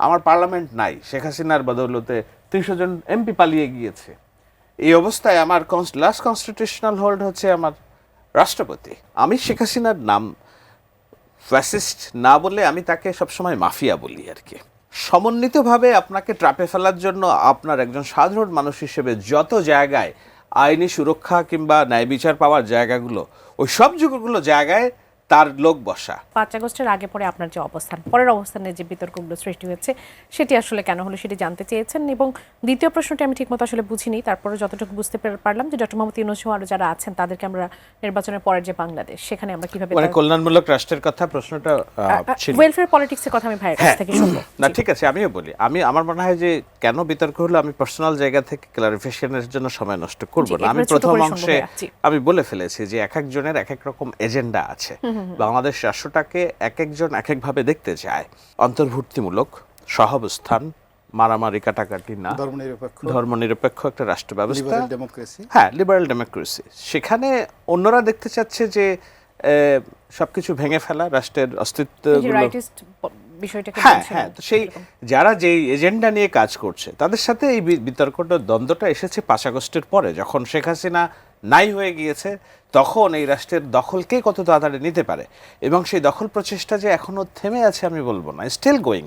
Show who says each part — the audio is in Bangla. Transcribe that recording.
Speaker 1: আমার পার্লামেন্ট নাই, শেখ হাসিনার বদৌলতে 300 জন এমপি পালিয়ে গিয়েছে। এই অবস্থায় আমার লাস্ট কনস্টিটিউশনাল হোল্ড হচ্ছে আমার রাষ্ট্রপতি। আমি শেখ হাসিনার নাম ফ্যাসিস্ট না বলে আমি তাকে সবসময় মাফিয়া বলি আর কি। সমন্বিতভাবে আপনাকে ট্র্যাপে ফেলার জন্য আপনার একজন সাধারণ মানুষ হিসেবে যত জায়গায় আইনি সুরক্ষা কিংবা ন্যায় বিচার পাওয়ার জায়গাগুলো, ওই সব যুগগুলো জায়গায় তার লোক বসা।
Speaker 2: 5 আগস্টের আগে পরে আপনার যে অবস্থান, পরের অবস্থানে যে বিতর্কগুলো সৃষ্টি হয়েছে সেটি আসলে কেন হলো সেটি জানতে চেয়েছেন। এবং দ্বিতীয় প্রশ্নটি আমি ঠিকমতো আসলে বুঝিনি, তারপরে যতটুকু বুঝতে পারলাম যে ডক্টর মোহাম্মদ ইউনূস আরও যারা আছেন তাদেরকে আমরা নির্বাচনের পরের যে বাংলাদেশ, সেখানে আমরা কিভাবে
Speaker 1: মানে কল্যাণমূলক রাষ্ট্রের কথা প্রশ্নটা ছিল।
Speaker 2: ওয়েলফেয়ার পলিটিক্সের কথা আমি ভাইয়ের কাছ থেকে শুনবো।
Speaker 1: না ঠিক আছে, আমিও বলি। আমার মনে হয় যে কেন বিতর্ক হলো, আমি পার্সোনাল জায়গা থেকে ক্লারিফিকেশনের জন্য সময় নষ্ট করব না। আমি প্রথম অংশে আমি বলে ফেলেছি যে এক একজনের এক এক রকম এজেন্ডা আছে। বাংলাদেশ রাষ্ট্রটাকে এক একজন এক একভাবে দেখতে চায়। অন্তর্ভুক্তিমূলক, সহাবস্থান, মারামারি কাটাকাটি না, ধর্মনিরপেক্ষ একটা রাষ্ট্র ব্যবস্থা, হ্যাঁ লিবারেল ডেমোক্রেসি। সেখানে অন্যরা দেখতে চাচ্ছে যে সবকিছু ভেঙে ফেলা, রাষ্ট্রের অস্তিত্ব। হ্যাঁ, তো সেই যারা যেই এজেন্ডা নিয়ে কাজ করছে তাদের সাথে এই বিতর্কটা, দ্বন্দ্বটা এসেছে 5 আগস্টের পরে, যখন শেখ হাসিনা নাই হয়ে গিয়েছে। তখন এই রাষ্ট্রের দখলকে কত তাড়াতাড়ি নিতে পারে, এবং সেই দখল প্রচেষ্টা যে এখনো থেমে আছে আমি বলবো না, স্টিল গোয়িং।